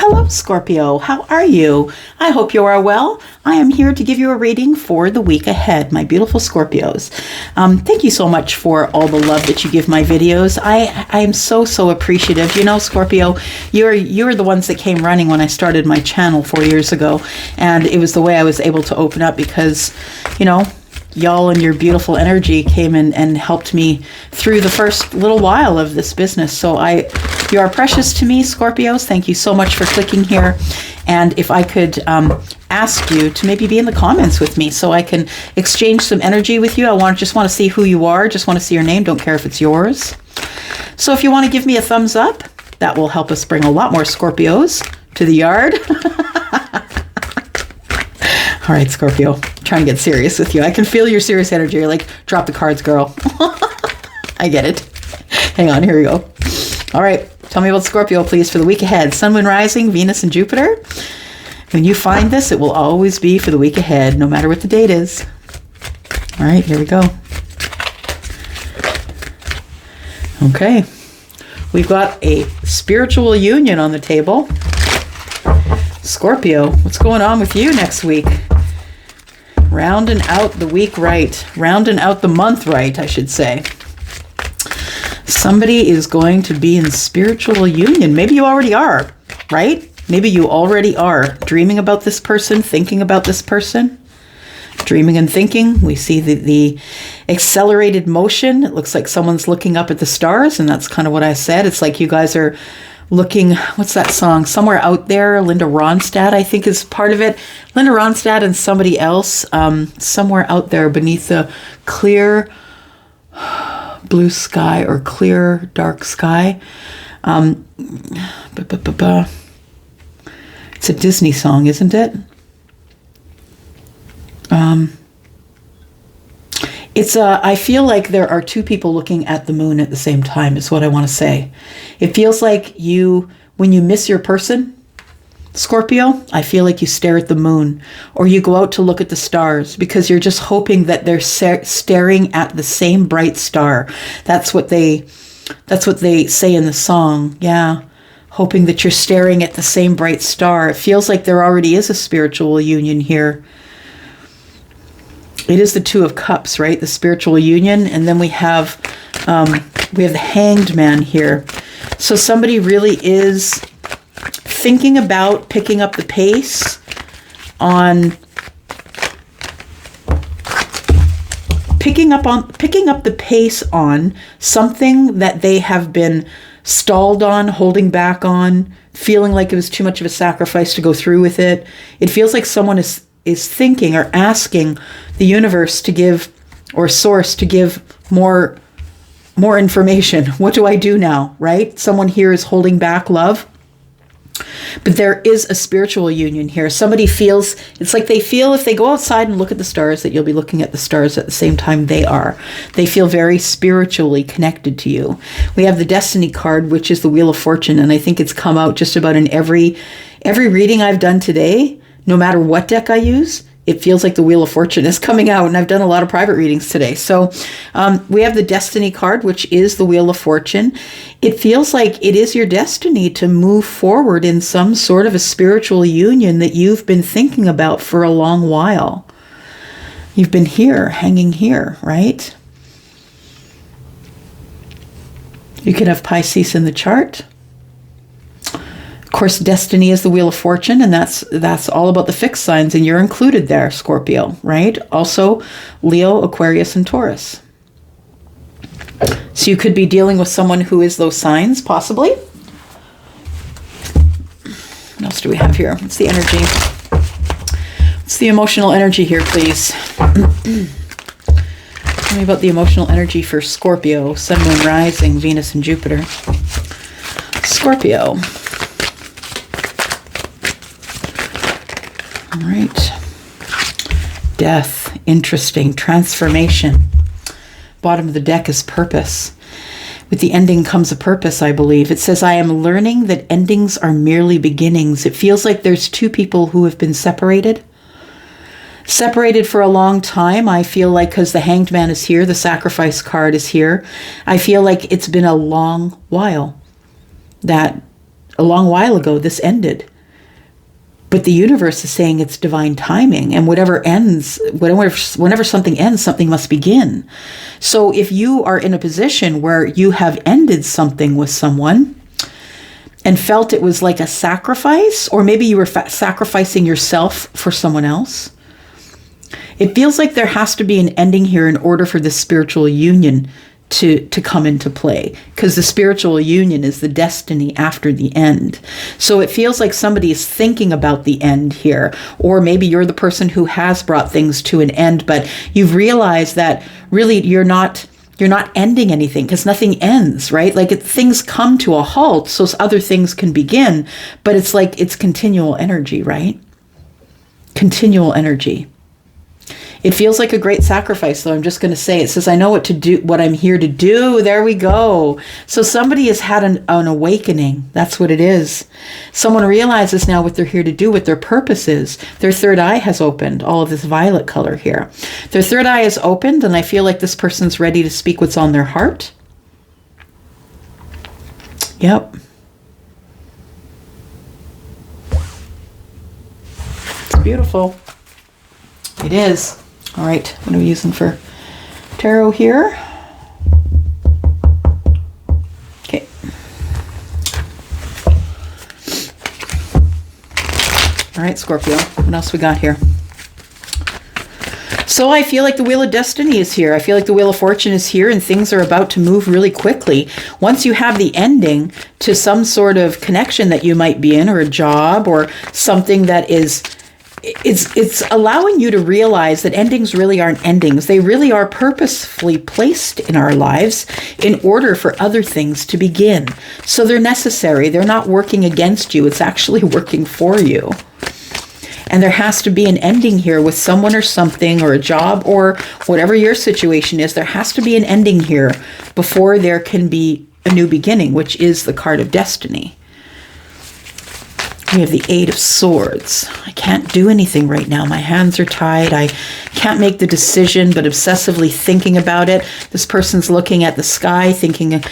Hello, Scorpio. How are you? I hope you are well. I am here to give you a reading for the week ahead, my beautiful Scorpios. Thank you so much for all the love that you give my videos. I am so appreciative. You know, Scorpio, you're the ones that came running when I started my channel 4 years ago, and it was the way I was able to open up because, you know, y'all and your beautiful energy came in and helped me through the first little while of this business. So you are precious to me, Scorpios. Thank you so much for clicking here. And if I could ask you to maybe be in the comments with me so I can exchange some energy with you. Just want to see who you are. Just want to see your name. Don't care if it's yours. So if you want to give me a thumbs up, that will help us bring a lot more Scorpios to the yard. All right, Scorpio, trying to get serious with you. I can feel your serious energy. You're like, drop the cards, girl. I get it. Hang on, here we go. All right, tell me about Scorpio, please, for the week ahead. Sun, Moon, Rising, Venus, and Jupiter. When you find this, it will always be for the week ahead, no matter what the date is. All right, here we go. Okay, we've got a spiritual union on the table. Scorpio, what's going on with you next week? Rounding out the week right. Rounding out the month right, I should say. Somebody is going to be in spiritual union. Maybe you already are, right? Maybe you already are dreaming about this person, thinking about this person. Dreaming and thinking. We see the accelerated motion. It looks like someone's looking up at the stars, and that's kind of what I said. It's like you guys are looking, what's that song? Somewhere Out There, Linda Ronstadt, I think, is part of it. Linda Ronstadt and somebody else, somewhere out there beneath the clear blue sky or clear dark sky. It's a Disney song, isn't it? I feel like there are two people looking at the moon at the same time, is what I want to say. It feels like when you miss your person, Scorpio, I feel like you stare at the moon, or you go out to look at the stars because you're just hoping that they're staring at the same bright star. That's what they say in the song. Yeah. Hoping that you're staring at the same bright star. It feels like there already is a spiritual union here. It is the Two of Cups, right? The spiritual union. And then we have the Hanged Man here. So somebody really is thinking about picking up the pace on picking up the pace on something that they have been stalled on, holding back on, feeling like it was too much of a sacrifice to go through with it. It feels like someone is thinking or asking the universe to give, or source to give more information. What do I do now, right? Someone here is holding back love. But there is a spiritual union here. Somebody feels, it's like they feel if they go outside and look at the stars, that you'll be looking at the stars at the same time they are. They feel very spiritually connected to you. We have the Destiny card, which is the Wheel of Fortune, and I think it's come out just about in every reading I've done today. No matter what deck I use, it feels like the Wheel of Fortune is coming out, and I've done a lot of private readings today. So we have the Destiny card, which is the Wheel of Fortune. It feels like it is your destiny to move forward in some sort of a spiritual union that you've been thinking about for a long while. You've been here, hanging here, right? You could have Pisces in the chart. Of course, destiny is the Wheel of Fortune, and that's all about the fixed signs, and you're included there, Scorpio, right? Also, Leo, Aquarius, and Taurus. So you could be dealing with someone who is those signs, possibly. What else do we have here? What's the energy? What's the emotional energy here, please? Tell me about the emotional energy for Scorpio, Sun, Moon, Rising, Venus, and Jupiter. Scorpio. All right. Death. Interesting. Transformation. Bottom of the deck is purpose. With the ending comes a purpose, I believe. It says, I am learning that endings are merely beginnings. It feels like there's two people who have been separated. Separated for a long time, I feel like, because the Hanged Man is here, the Sacrifice card is here. I feel like it's been a long while. A long while ago, this ended. But the universe is saying it's divine timing, and whatever ends, whenever something ends, something must begin. So if you are in a position where you have ended something with someone and felt it was like a sacrifice, or maybe you were sacrificing yourself for someone else, it feels like there has to be an ending here in order for this spiritual union to come into play, because the spiritual union is the destiny after the end. So it feels like somebody is thinking about the end here, or maybe you're the person who has brought things to an end, but you've realized that really you're not ending anything, because nothing ends, right? Like things come to a halt so other things can begin, but it's like it's continual energy, right? Continual energy. It feels like a great sacrifice, though. I'm just going to say, it says, I know what to do, what I'm here to do. There we go. So somebody has had an awakening. That's what it is. Someone realizes now what they're here to do, what their purpose is. Their third eye has opened, all of this violet color here. Their third eye is opened, and I feel like this person's ready to speak what's on their heart. Yep. It's beautiful. It is. All right, what are we using for tarot here? Okay. All right, Scorpio, what else we got here? So I feel like the Wheel of Destiny is here. I feel like the Wheel of Fortune is here, and things are about to move really quickly. Once you have the ending to some sort of connection that you might be in, or a job, or something that is... It's allowing you to realize that endings really aren't endings. They really are purposefully placed in our lives in order for other things to begin. So they're necessary. They're not working against you. It's actually working for you. And there has to be an ending here with someone or something, or a job, or whatever your situation is. There has to be an ending here before there can be a new beginning, which is the card of destiny. We have the Eight of Swords. I can't do anything right now. My hands are tied. I can't make the decision, but obsessively thinking about it. This person's looking at the sky, thinking,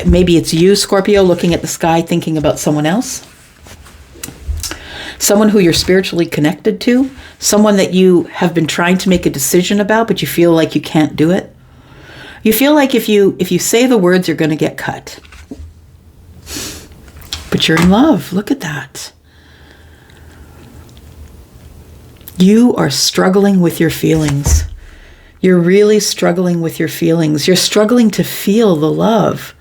maybe it's you, Scorpio, looking at the sky, thinking about someone else. Someone who you're spiritually connected to. Someone that you have been trying to make a decision about, but you feel like you can't do it. You feel like if you say the words, you're going to get cut. But you're in love. Look at that. You are struggling with your feelings. You're really struggling with your feelings. You're struggling to feel the love.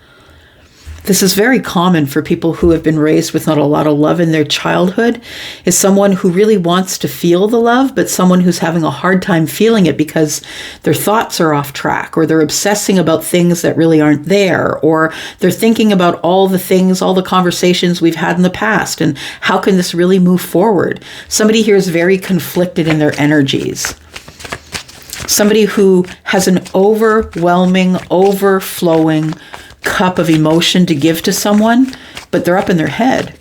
This is very common for people who have been raised with not a lot of love in their childhood, is someone who really wants to feel the love, but someone who's having a hard time feeling it because their thoughts are off track, or they're obsessing about things that really aren't there, or they're thinking about all the things, all the conversations we've had in the past, and how can this really move forward? Somebody here is very conflicted in their energies. Somebody who has an overwhelming, overflowing cup of emotion to give to someone, but they're up in their head.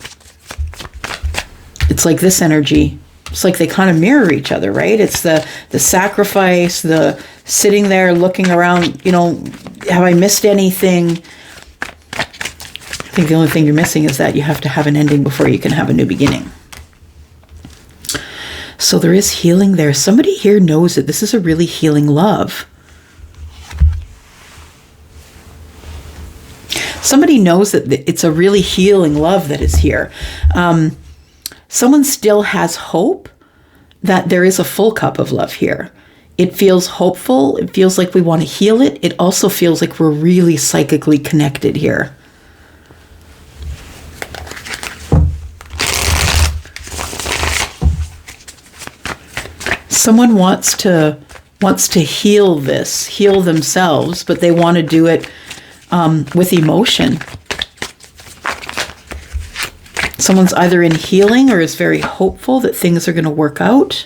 It's like this energy. It's like they kind of mirror each other, right? It's the sacrifice, the sitting there looking around, have I missed anything? I think the only thing you're missing is that you have to have an ending before you can have a new beginning. So there is healing there. Somebody here knows that this is a really healing love. Somebody knows that it's a really healing love that is here. Someone still has hope that there is a full cup of love here. It feels hopeful. It feels like we want to heal it. It also feels like we're really psychically connected here. Someone wants to heal this, heal themselves, but they want to do it with emotion. Someone's either in healing or is very hopeful that things are going to work out.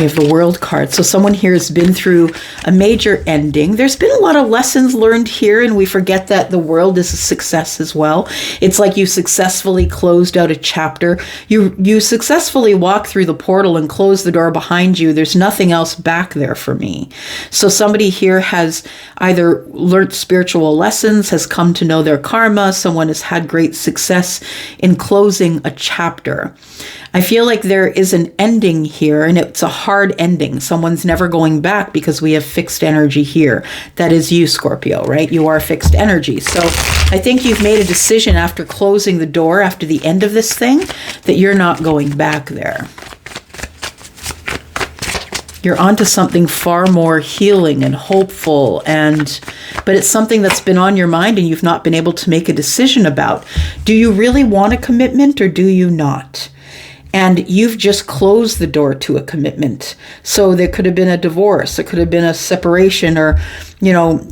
We have the World card. So someone here has been through a major ending. There's been a lot of lessons learned here, and we forget that the World is a success as well. It's like you successfully closed out a chapter. You successfully walk through the portal and close the door behind you. There's nothing else back there for me. So somebody here has either learned spiritual lessons, has come to know their karma. Someone has had great success in closing a chapter. I feel like there is an ending here, and it's a hard ending. Someone's never going back because we have fixed energy here. That is you, Scorpio, right? You are fixed energy. So I think you've made a decision after closing the door, after the end of this thing, that you're not going back there. You're onto something far more healing and hopeful, but it's something that's been on your mind and you've not been able to make a decision about. Do you really want a commitment or do you not? And you've just closed the door to a commitment. So there could have been a divorce, it could have been a separation, or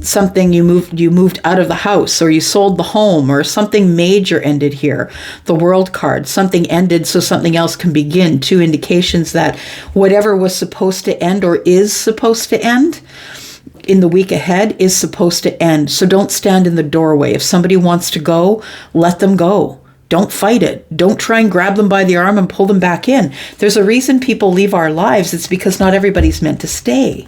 something you moved out of the house, or you sold the home, or something major ended here. The World card, something ended so something else can begin. Two indications that whatever was supposed to end or is supposed to end in the week ahead is supposed to end. So don't stand in the doorway. If somebody wants to go, let them go. Don't fight it. Don't try and grab them by the arm and pull them back in. There's a reason people leave our lives. It's because not everybody's meant to stay.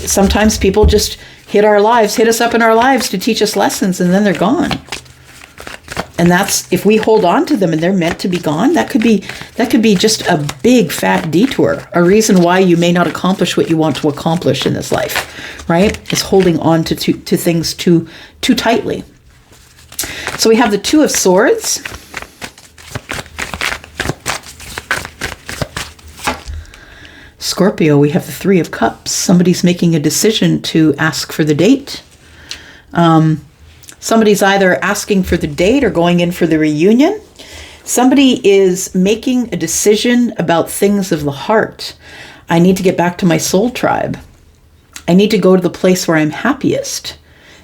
Sometimes people just hit us up in our lives to teach us lessons, and then they're gone. And that's, if we hold on to them and they're meant to be gone, that could be just a big fat detour, a reason why you may not accomplish what you want to accomplish in this life, right? Is holding on to things too tightly. So we have the Two of Swords. Scorpio, we have the Three of Cups. Somebody's making a decision to ask for the date. Somebody's either asking for the date or going in for the reunion. Somebody is making a decision about things of the heart. I need to get back to my soul tribe. I need to go to the place where I'm happiest.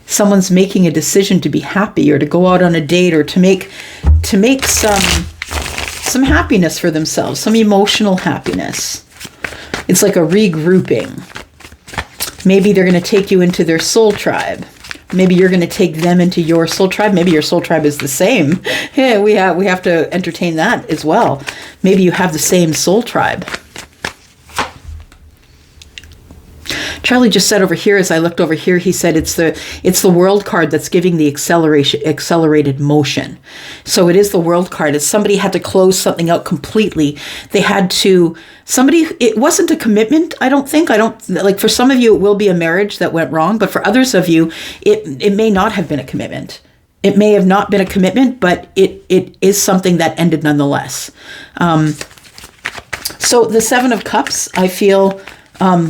Someone's making a decision to be happy, or to go out on a date, or to make some happiness for themselves, some emotional happiness. It's like a regrouping. Maybe they're going to take you into their soul tribe. Maybe you're going to take them into your soul tribe. Maybe your soul tribe is the same. Yeah, we have to entertain that as well. Maybe you have the same soul tribe. Charlie just said over here, as I looked over here, he said it's the World card that's giving the accelerated motion. So it is the World card. As somebody had to close something out completely, it wasn't a commitment, I don't think. Like, for some of you, it will be a marriage that went wrong, but for others of you, it may not have been a commitment. It may have not been a commitment, but it is something that ended nonetheless. So the Seven of Cups, I feel...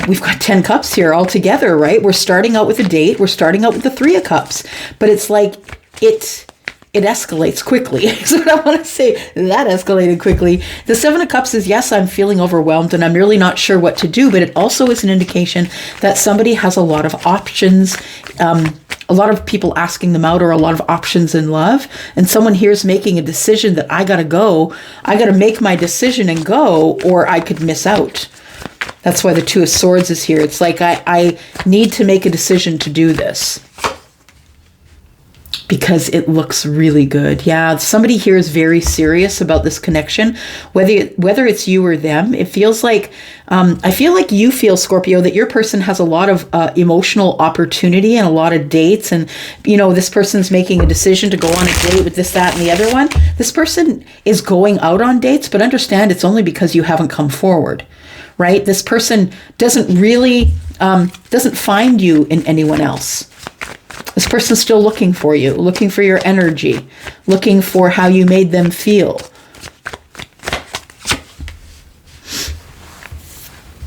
we've got 10 cups here all together, right? We're starting out with a date. We're starting out with the Three of Cups. But it's like it escalates quickly. That's what I want to say. That escalated quickly. The Seven of Cups is, yes, I'm feeling overwhelmed and I'm really not sure what to do. But it also is an indication that somebody has a lot of options, a lot of people asking them out, or a lot of options in love. And someone here is making a decision that I got to go. I got to make my decision and go, or I could miss out. That's why the Two of Swords is here. It's like I need to make a decision to do this because it looks really good. Yeah, somebody here is very serious about this connection, whether it's you or them. It feels like, I feel like you feel, Scorpio, that your person has a lot of emotional opportunity and a lot of dates. And, this person's making a decision to go on a date with this, that, and the other one. This person is going out on dates, but understand it's only because you haven't come forward. Right? This person doesn't find you in anyone else. This person's still looking for you, looking for your energy, looking for how you made them feel.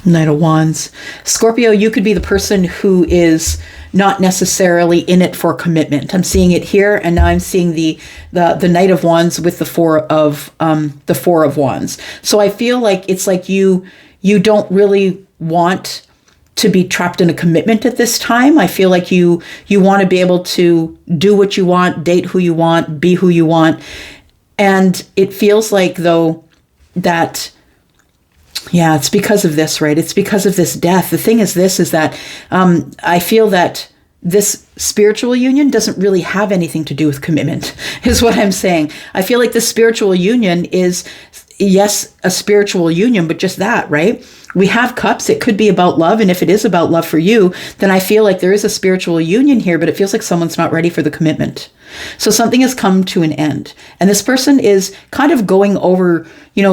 Knight of Wands. Scorpio, you could be the person who is not necessarily in it for commitment. I'm seeing it here, and now I'm seeing the Knight of Wands with the Four of Wands. So I feel like it's like you don't really want to be trapped in a commitment at this time. I feel like you want to be able to do what you want, date who you want, be who you want. And it feels like, though, that Yeah, it's because of this, right? It's because of this death. The thing is this, is that I feel that this spiritual union doesn't really have anything to do with commitment, is what I'm saying. I feel like this spiritual union is, yes, a spiritual union, but just that, right? We have cups. It could be about love. And if it is about love for you, then I feel like there is a spiritual union here, but it feels like someone's not ready for the commitment. So something has come to an end. And this person is kind of going over,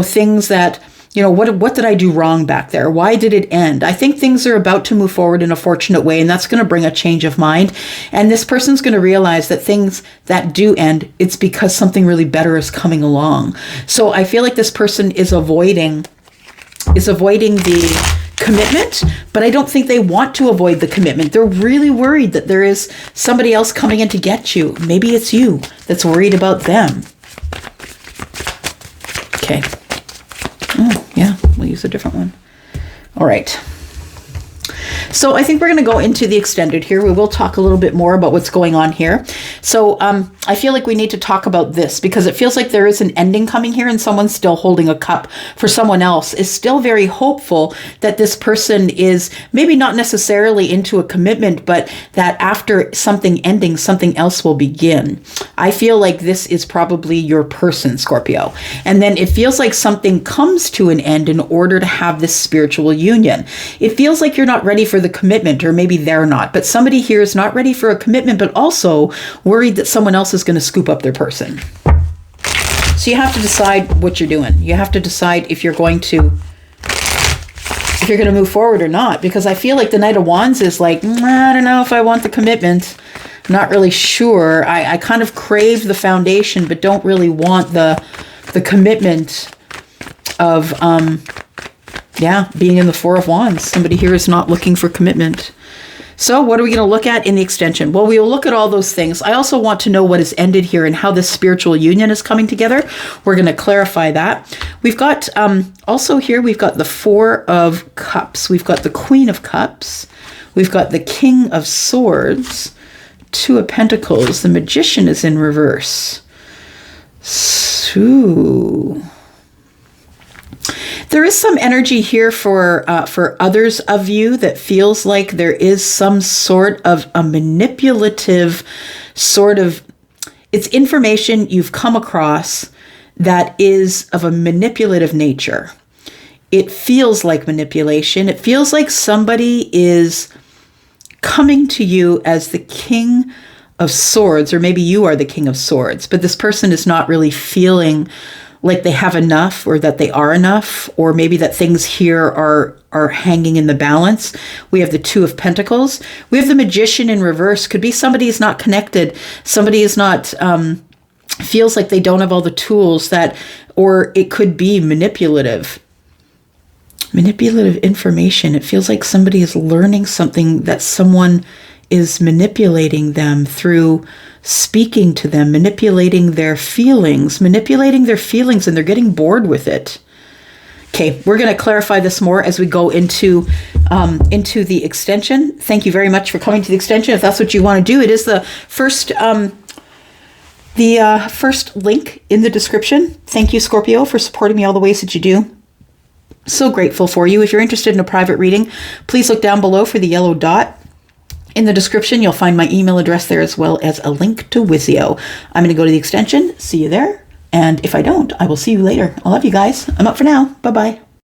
things that, what did I do wrong back there? Why did it end? I think things are about to move forward in a fortunate way, and that's going to bring a change of mind. And this person's going to realize that things that do end, it's because something really better is coming along. So I feel like this person is avoiding the commitment, but I don't think they want to avoid the commitment. They're really worried that there is somebody else coming in to get you. Maybe it's you that's worried about them. Okay. Oh, yeah, we'll use a different one. All right. So I think we're going to go into the extended here. We will talk a little bit more about what's going on here. So I feel like we need to talk about this because it feels like there is an ending coming here, and someone's still holding a cup for someone else, is still very hopeful that this person is maybe not necessarily into a commitment, but that after something ending, something else will begin. I feel like this is probably your person, Scorpio. And then it feels like something comes to an end in order to have this spiritual union. It feels like you're not ready for the commitment, or maybe they're not, but somebody here is not ready for a commitment, but also worried that someone else is going to scoop up their person. So you have to decide what you're doing. You have to decide if you're going to move forward or not, because I feel like the Knight of Wands is like, I don't know if I want the commitment. I'm not really sure. I kind of crave the foundation, but don't really want the commitment of being in the Four of Wands. Somebody here is not looking for commitment. So what are we going to look at in the extension? Well, we will look at all those things. I also want to know what is ended here and how this spiritual union is coming together. We're going to clarify that. We've got also here, we've got the Four of Cups. We've got the Queen of Cups. We've got the King of Swords, Two of Pentacles. The Magician is in reverse. So there is some energy here for others of you that feels like there is some sort of a manipulative it's information you've come across that is of a manipulative nature. It feels like manipulation. It feels like somebody is coming to you as the King of Swords, or maybe you are the King of Swords, but this person is not really feeling like they have enough, or that they are enough, or maybe that things here are hanging in the balance. We have the Two of Pentacles. We have the Magician in reverse. Could be somebody is not connected. Somebody is not, feels like they don't have all the tools that, or it could be manipulative information. It feels like somebody is learning something that someone is manipulating them through speaking to them, manipulating their feelings, and they're getting bored with it. Okay, we're going to clarify this more as we go into the extension. Thank you very much for coming to the extension. If that's what you want to do, it is the first link in the description. Thank you, Scorpio, for supporting me all the ways that you do. So grateful for you. If you're interested in a private reading, please look down below for the yellow dot. In the description, you'll find my email address there, as well as a link to Wizio. I'm going to go to the extension. See you there. And if I don't, I will see you later. I love you guys. I'm up for now. Bye-bye.